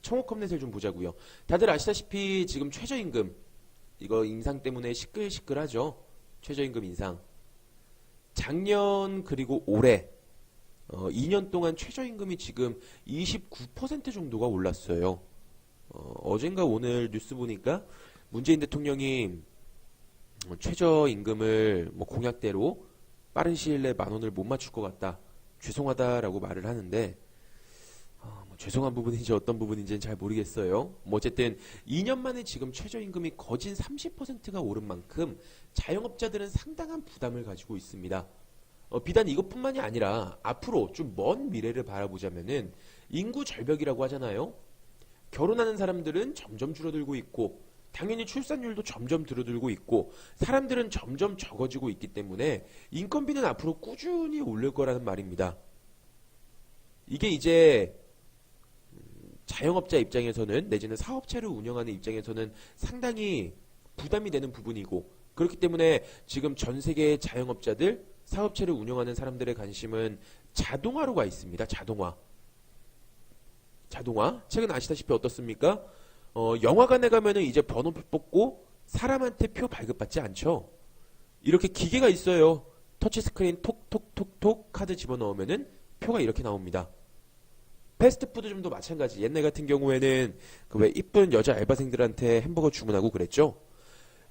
청호컵넷을 좀 보자고요. 다들 아시다시피 지금 최저임금 이거 인상 때문에 시끌시끌하죠. 최저임금 인상. 작년 그리고 올해 2년 동안 최저임금이 지금 29% 정도가 올랐어요. 어젠가 오늘 뉴스 보니까 문재인 대통령이 최저임금을 뭐 공약대로 빠른 시일 내에 10,000원을 못 맞출 것 같다. 죄송하다라고 말을 하는데 뭐 죄송한 부분인지 어떤 부분인지는 잘 모르겠어요. 뭐 어쨌든 2년 만에 지금 최저임금이 거진 30%가 오른 만큼 자영업자들은 상당한 부담을 가지고 있습니다. 비단 이것뿐만이 아니라 앞으로 좀 먼 미래를 바라보자면은 인구 절벽이라고 하잖아요. 결혼하는 사람들은 점점 줄어들고 있고 당연히 출산율도 점점 줄어들고 있고 사람들은 점점 적어지고 있기 때문에 인건비는 앞으로 꾸준히 오를 거라는 말입니다. 이게 이제 자영업자 입장에서는 내지는 사업체를 운영하는 입장에서는 상당히 부담이 되는 부분이고 그렇기 때문에 지금 전 세계의 자영업자들, 사업체를 운영하는 사람들의 관심은 자동화로 가 있습니다. 자동화. 최근 아시다시피 어떻습니까? 영화관에 가면은 이제 번호표 뽑고 사람한테 표 발급받지 않죠. 이렇게 기계가 있어요. 터치스크린 톡톡톡톡 카드 집어넣으면은 표가 이렇게 나옵니다. 패스트푸드점도 마찬가지. 옛날 같은 경우에는 그 왜 이쁜 여자 알바생들한테 햄버거 주문하고 그랬죠.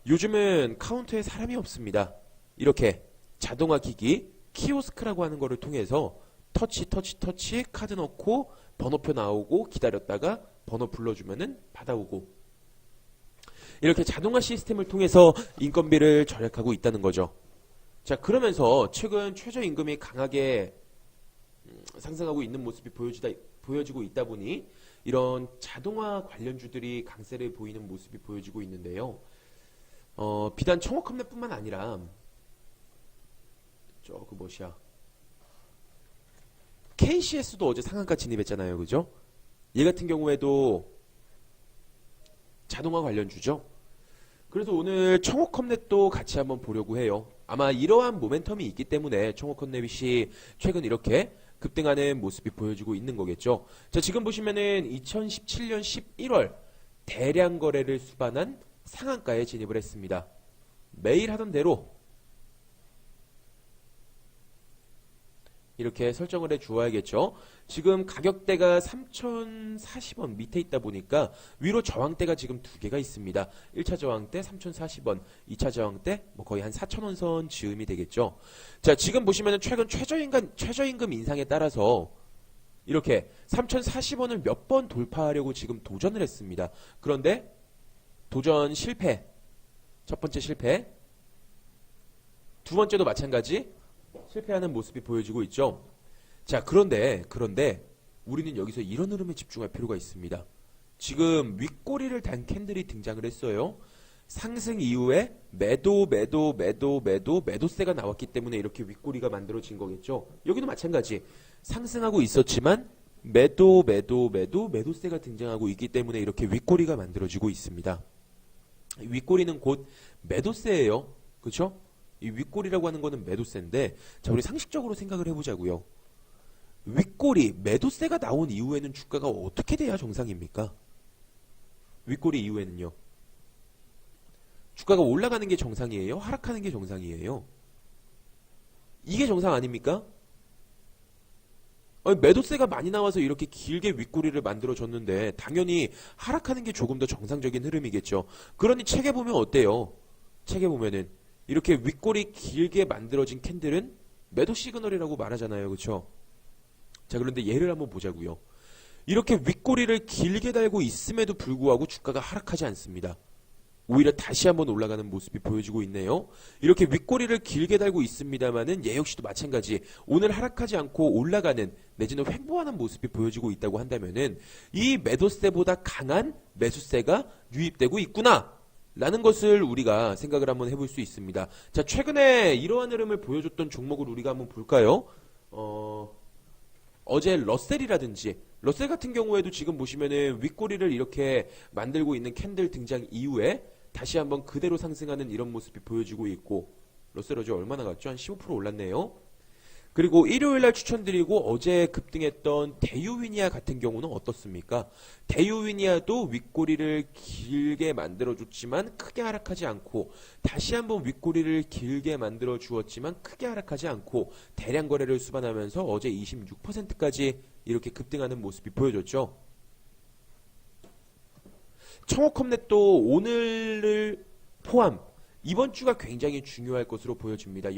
요즘은 카운터에 사람이 없습니다. 이렇게 자동화 기기 키오스크라고 하는 거를 통해서 터치 카드 넣고 번호표 나오고 기다렸다가 번호 불러주면은 받아오고 이렇게 자동화 시스템을 통해서 인건비를 절약하고 있다는 거죠. 자, 그러면서 최근 최저임금이 강하게 상승하고 있는 모습이 보여지고 있다 보니 이런 자동화 관련주들이 강세를 보이는 모습이 보여지고 있는데요. 비단 청호컵넷뿐만 아니라 KCS도 어제 상한가 진입했잖아요. 그죠? 얘 같은 경우에도 자동화 관련주죠. 그래서 오늘 청호컵넷도 같이 한번 보려고 해요. 아마 이러한 모멘텀이 있기 때문에 청호컵넷이 최근 이렇게 급등하는 모습이 보여지고 있는 거겠죠. 자, 지금 보시면은 2017년 11월 대량 거래를 수반한 상한가에 진입을 했습니다. 매일 하던 대로 이렇게 설정을 해 주어야겠죠. 지금 가격대가 3,040원 밑에 있다 보니까 위로 저항대가 지금 두 개가 있습니다. 1차 저항대 3,040원, 2차 저항대 뭐 거의 한 4,000원 선 즈음이 되겠죠. 자, 지금 보시면은 최근 최저임금 인상에 따라서 이렇게 3,040원을 몇 번 돌파하려고 지금 도전을 했습니다. 그런데 도전 실패. 첫 번째 실패. 두 번째도 마찬가지. 실패하는 모습이 보여지고 있죠. 자, 그런데 우리는 여기서 이런 흐름에 집중할 필요가 있습니다. 지금 윗꼬리를 단 캔들이 등장을 했어요. 상승 이후에 매도세가 나왔기 때문에 이렇게 윗꼬리가 만들어진 거겠죠. 여기도 마찬가지. 상승하고 있었지만 매도세가 등장하고 있기 때문에 이렇게 윗꼬리가 만들어지고 있습니다. 윗꼬리는 곧 매도세예요. 그렇죠? 이 윗꼬리라고 하는 거는 매도세인데, 자, 우리 상식적으로 생각을 해보자고요. 윗꼬리, 매도세가 나온 이후에는 주가가 어떻게 돼야 정상입니까? 윗꼬리 이후에는요. 주가가 올라가는 게 정상이에요? 하락하는 게 정상이에요? 이게 정상 아닙니까? 매도세가 많이 나와서 이렇게 길게 윗꼬리를 만들어줬는데 당연히 하락하는 게 조금 더 정상적인 흐름이겠죠. 그러니 책에 보면 어때요? 책에 보면은 이렇게 윗꼬리 길게 만들어진 캔들은 매도 시그널이라고 말하잖아요. 그렇죠? 자, 그런데 얘를 한번 보자고요. 이렇게 윗꼬리를 길게 달고 있음에도 불구하고 주가가 하락하지 않습니다. 오히려 다시 한번 올라가는 모습이 보여지고 있네요. 이렇게 윗꼬리를 길게 달고 있습니다만은 얘 역시도 마찬가지. 오늘 하락하지 않고 올라가는 내지는 횡보하는 모습이 보여지고 있다고 한다면은 이 매도세보다 강한 매수세가 유입되고 있구나 라는 것을 우리가 생각을 한번 해볼 수 있습니다. 자, 최근에 이러한 흐름을 보여줬던 종목을 우리가 한번 볼까요? 어제 러셀이라든지 러셀 같은 경우에도 지금 보시면은 윗꼬리를 이렇게 만들고 있는 캔들 등장 이후에 다시 한번 그대로 상승하는 이런 모습이 보여지고 있고, 러셀 어제 얼마나 갔죠? 한 15% 올랐네요. 그리고 일요일날 추천드리고 어제 급등했던 대유위니아 같은 경우는 어떻습니까? 대유위니아도 윗꼬리를 길게 만들어줬지만 크게 하락하지 않고 다시 한번 윗꼬리를 길게 만들어 주었지만 크게 하락하지 않고 대량 거래를 수반하면서 어제 26%까지 이렇게 급등하는 모습이 보여졌죠. 청호컴넷도 오늘을 포함 이번 주가 굉장히 중요할 것으로 보여집니다.